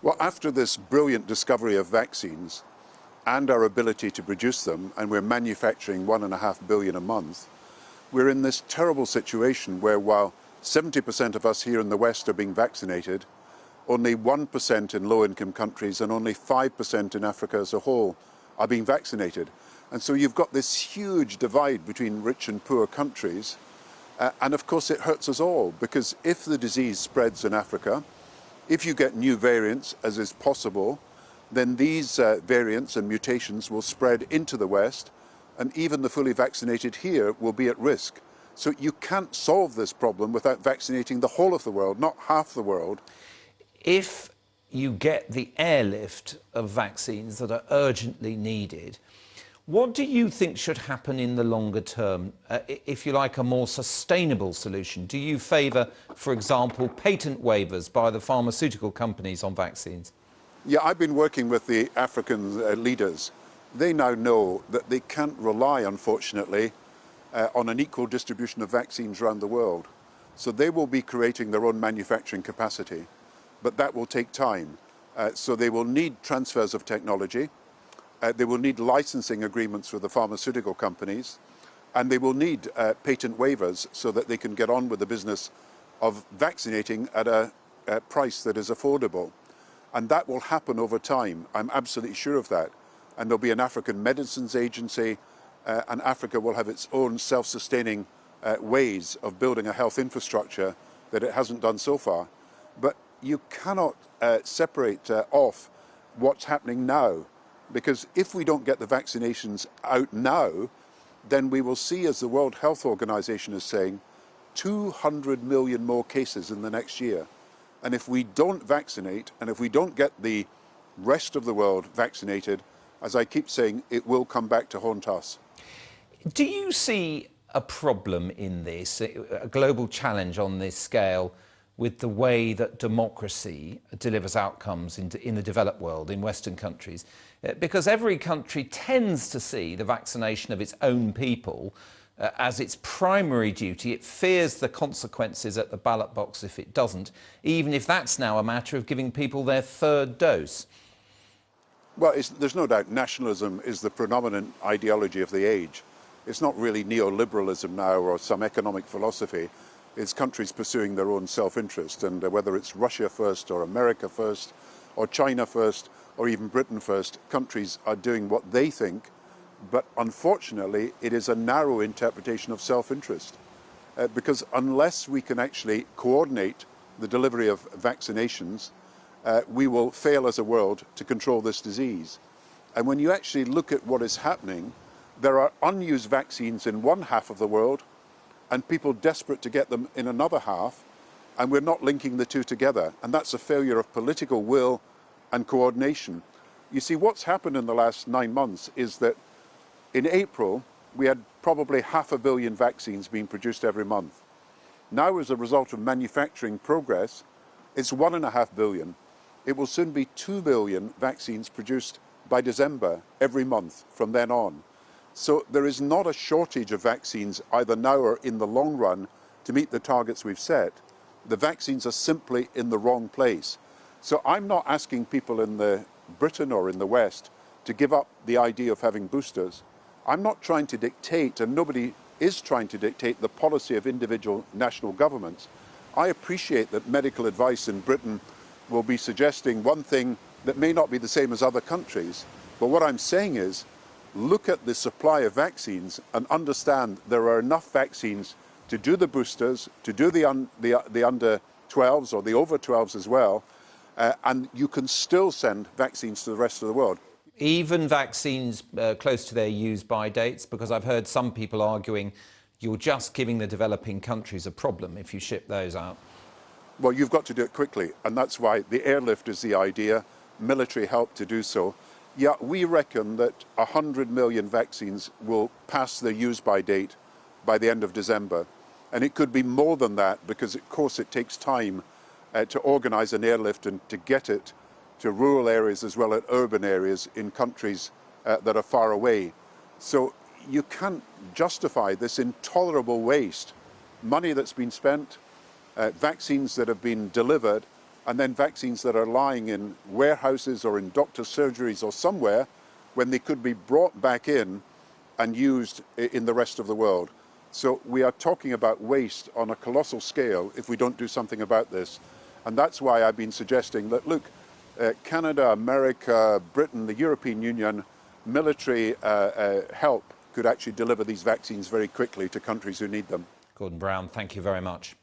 Well, after this brilliant discovery of vaccines and our ability to produce them, and we're manufacturing 1.5 billion a month, we're in this terrible situation where while 70% of us here in the West are being vaccinated, only 1% in low-income countries and only 5% in Africa as a whole are being vaccinated. And so you've got this huge divide between rich and poor countries. And of course it hurts us all, because if the disease spreads in Africa, if you get new variants, as is possible, then these variants and mutations will spread into the West, and even the fully vaccinated here will be at risk. So you can't solve this problem without vaccinating the whole of the world, not half the world. If you get the airlift of vaccines that are urgently needed, what do you think should happen in the longer term, if you like, a more sustainable solution? Do you favour, for example, patent waivers by the pharmaceutical companies on vaccines? Yeah, I've been working with the African leaders. They now know that they can't rely, unfortunately, on an equal distribution of vaccines around the world. So they will be creating their own manufacturing capacity, but that will take time. So they will need transfers of technology. They will need licensing agreements with the pharmaceutical companies, and they will need patent waivers so that they can get on with the business of vaccinating at a price that is affordable. And that will happen over time. I'm absolutely sure of that. And there'll be an African Medicines Agency, and Africa will have its own self-sustaining ways of building a health infrastructure that it hasn't done so far. But you cannot separate off what's happening now. Because if we don't get the vaccinations out now, then we will see, as the World Health Organization is saying, 200 million more cases in the next year. And if we don't vaccinate, and if we don't get the rest of the world vaccinated, as I keep saying, it will come back to haunt us. Do you see a problem in this, a global challenge on this scale, with the way that democracy delivers outcomes in the developed world, in Western countries? Because every country tends to see the vaccination of its own people as its primary duty. It fears the consequences at the ballot box if it doesn't, even if that's now a matter of giving people their third dose. Well, there's no doubt nationalism is the predominant ideology of the age. It's not really neoliberalism now or some economic philosophy. It's countries pursuing their own self-interest, and whether it's Russia first or America first or China first or even Britain first, countries are doing what they think, but unfortunately it is a narrow interpretation of self-interest, because unless we can actually coordinate the delivery of vaccinations, we will fail as a world to control this disease. And when you actually look at what is happening, there are unused vaccines in one half of the world and people desperate to get them in another half, and we're not linking the two together. And that's a failure of political will and coordination. You see, what's happened in the last 9 months is that in April, we had probably 500 million vaccines being produced every month. Now, as a result of manufacturing progress, it's 1.5 billion. It will soon be 2 billion vaccines produced by December every month from then on. So there is not a shortage of vaccines either now or in the long run to meet the targets we've set. The vaccines are simply in the wrong place. So I'm not asking people in Britain or in the West to give up the idea of having boosters. I'm not trying to dictate, and nobody is trying to dictate, the policy of individual national governments. I appreciate that medical advice in Britain will be suggesting one thing that may not be the same as other countries. But what I'm saying is, look at the supply of vaccines and understand there are enough vaccines to do the boosters, to do the under 12s or the over 12s as well, and you can still send vaccines to the rest of the world. Even vaccines close to their use-by dates, because I've heard some people arguing you're just giving the developing countries a problem if you ship those out. Well, you've got to do it quickly, and that's why the airlift is the idea, military help to do so. Yeah, we reckon that 100 million vaccines will pass their use-by date by the end of December. And it could be more than that because, of course, it takes time to organise an airlift and to get it to rural areas as well as urban areas in countries that are far away. So you can't justify this intolerable waste. Money that's been spent, vaccines that have been delivered, and then vaccines that are lying in warehouses or in doctor surgeries or somewhere when they could be brought back in and used in the rest of the world. So we are talking about waste on a colossal scale if we don't do something about this. And that's why I've been suggesting that, look, Canada, America, Britain, the European Union, military help could actually deliver these vaccines very quickly to countries who need them. Gordon Brown, thank you very much.